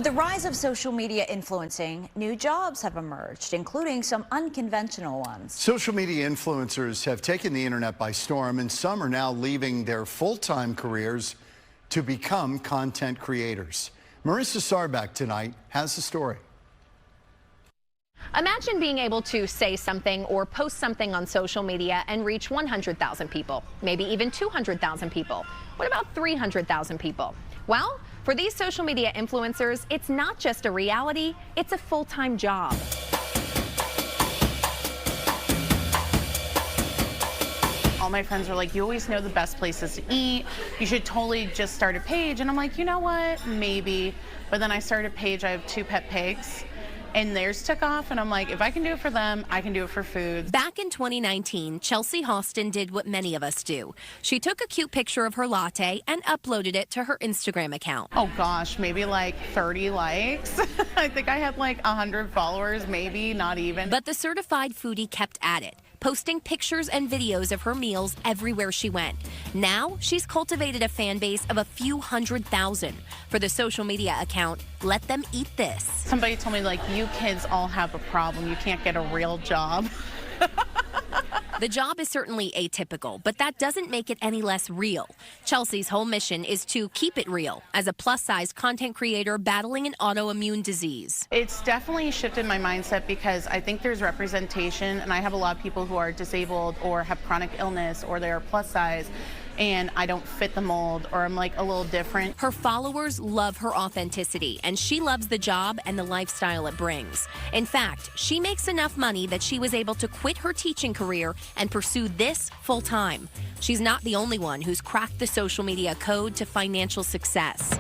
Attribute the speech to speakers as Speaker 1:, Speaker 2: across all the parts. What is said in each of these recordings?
Speaker 1: With the rise of social media influencing, new jobs have emerged, including some unconventional ones.
Speaker 2: Social media influencers have taken the internet by storm, and some are now leaving their full-time careers to become content creators. Marissa Sarback tonight has the story.
Speaker 3: Imagine being able to say something or post something on social media and reach 100,000 people, maybe even 200,000 people. What about 300,000 people? Well, for these social media influencers, it's not just a reality, it's a full-time job.
Speaker 4: All my friends were like, you always know the best places to eat. You should totally just start a page. And I'm like, you know what? Maybe. But then I started a page. I have 2 pet pigs. And theirs took off, and I'm like, if I can do it for them, I can do it for food.
Speaker 5: Back in 2019, Chelsea Austin did what many of us do. She took a cute picture of her latte and uploaded it to her Instagram account.
Speaker 4: Oh gosh, maybe like 30 likes. I think I had like 100 followers, maybe, not even.
Speaker 5: But the certified foodie kept at it, posting pictures and videos of her meals everywhere she went. Now, she's cultivated a fan base of a few 100,000. For the social media account, Let Them Eat This.
Speaker 4: Somebody told me, like, you kids all have a problem. You can't get a real job.
Speaker 5: The job is certainly atypical, but that doesn't make it any less real. Chelsea's whole mission is to keep it real as a plus-size content creator battling an autoimmune disease.
Speaker 4: It's definitely shifted my mindset because I think there's representation, and I have a lot of people who are disabled or have chronic illness or they are plus size, and I don't fit the mold, or I'm like a little different.
Speaker 5: Her followers love her authenticity, and she loves the job and the lifestyle it brings. In fact, she makes enough money that she was able to quit her teaching career and pursue this full-time. She's not the only one who's cracked the social media code to financial success.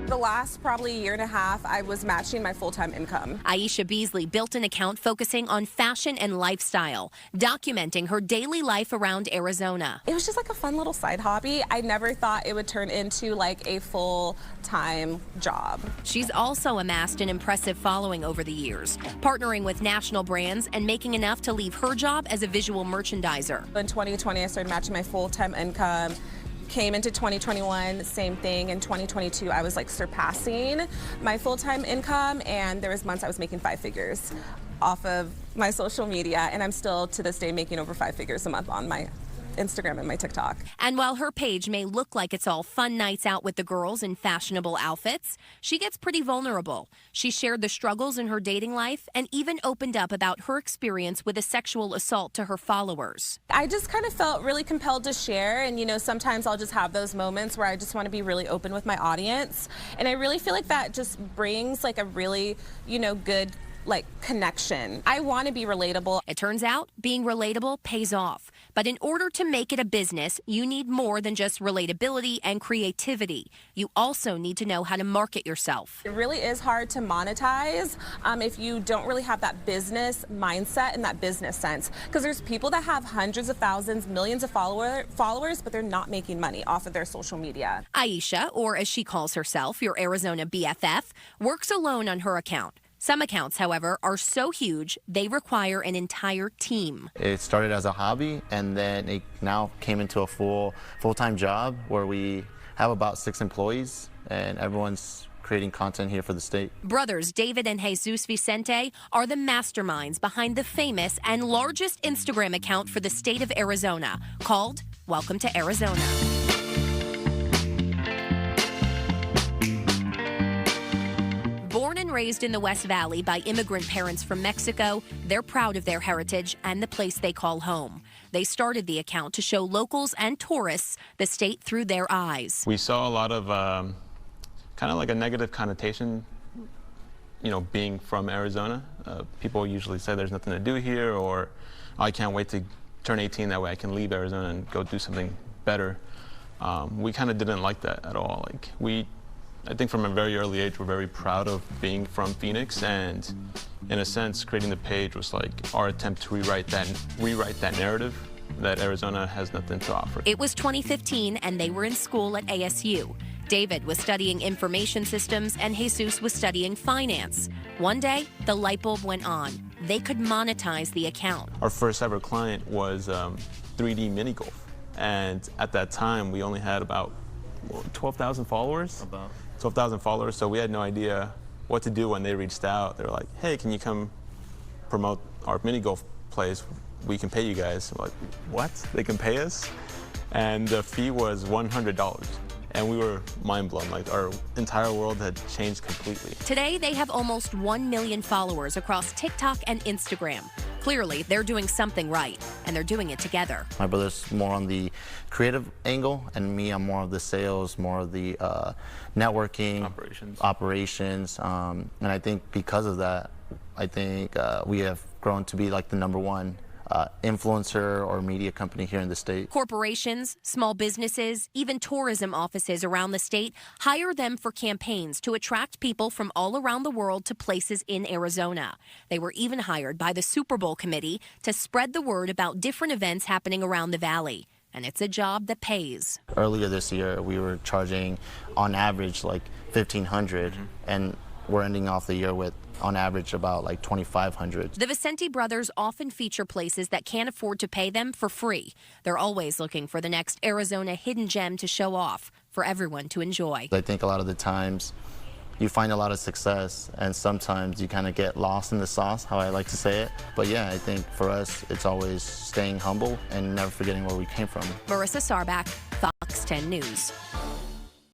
Speaker 6: The last probably year and a half, I was matching my full-time income.
Speaker 5: Aisha Beasley built an account focusing on fashion and lifestyle, documenting her daily life around Arizona.
Speaker 6: It was just like a fun little side hobby. I never thought it would turn into like a full-time job.
Speaker 5: She's also amassed an impressive following over the years, partnering with national brands and making enough to leave her job as a visual merchandiser.
Speaker 6: In 2020, I started matching my full-time income. Came into 2021, same thing. In 2022, I was like surpassing my full-time income, and there was months I was making 5 figures off of my social media, and I'm still to this day making over 5 figures a month on my Instagram and my TikTok.
Speaker 5: And while her page may look like it's all fun nights out with the girls in fashionable outfits, she gets pretty vulnerable. She shared the struggles in her dating life and even opened up about her experience with a sexual assault to her followers.
Speaker 6: I just kind of felt really compelled to share, and you know, sometimes I'll just have those moments where I just want to be really open with my audience, and I really feel like that just brings like a really, you know, good like connection. I want to be relatable.
Speaker 5: It turns out being relatable pays off. But in order to make it a business, you need more than just relatability and creativity. You also need to know how to market yourself.
Speaker 6: It really is hard to monetize if you don't really have that business mindset and that business sense. Because there's people that have hundreds of thousands, millions of followers, but they're not making money off of their social media.
Speaker 5: Aisha, or as she calls herself, your Arizona BFF, works alone on her account. Some accounts, however, are so huge, they require an entire team.
Speaker 7: It started as a hobby, and then it now came into a full-time job where we have about 6 employees, and everyone's creating content here for the state.
Speaker 5: Brothers David and Jesus Vicente are the masterminds behind the famous and largest Instagram account for the state of Arizona, called Welcome to Arizona. Born and raised in the West Valley by immigrant parents from Mexico, they're proud of their heritage and the place they call home. They started the account to show locals and tourists the state through their eyes.
Speaker 8: We saw a lot of kind of like a negative connotation, you know, being from Arizona. People usually say there's nothing to do here, or oh, I can't wait to turn 18, that way I can leave Arizona and go do something better. We kind of didn't like that at all. I think from a very early age, we're very proud of being from Phoenix, and in a sense, creating the page was like our attempt to rewrite that narrative that Arizona has nothing to offer.
Speaker 5: It was 2015, and they were in school at ASU. David was studying information systems, and Jesus was studying finance. One day, the light bulb went on. They could monetize the account.
Speaker 8: Our first ever client was 3D mini golf, and at that time, we only had about 12,000 followers.
Speaker 7: About
Speaker 8: 12,000 followers. So we had no idea what to do when they reached out. They were like, "Hey, can you come promote our mini golf place? We can pay you guys." I'm like, what? They can pay us? And the fee was $100. And we were mind blown. Like, our entire world had changed completely.
Speaker 5: Today, they have almost 1 million followers across TikTok and Instagram. Clearly, they're doing something right, and they're doing it together.
Speaker 7: my brother's more on the creative angle, and me, I'm more of the sales, more of the networking, operations. And I think because of that, I think we have grown to be like the #1 influencer or media company here in the state.
Speaker 5: Corporations, small businesses, even tourism offices around the state hire them for campaigns to attract people from all around the world to places in Arizona. They were even hired by the Super Bowl committee to spread the word about different events happening around the valley. And it's a job that pays.
Speaker 7: Earlier this year, we were charging on average like $1,500, and we're ending off the year with on average about like $2,500.
Speaker 5: The Vicente brothers often feature places that can't afford to pay them for free. They're always looking for the next Arizona hidden gem to show off for everyone to enjoy.
Speaker 7: I think a lot of the times you find a lot of success, and sometimes you kind of get lost in the sauce, how I like to say it. But yeah, I think for us, it's always staying humble and never forgetting where we came from.
Speaker 5: Marissa Sarbach, Fox 10 News.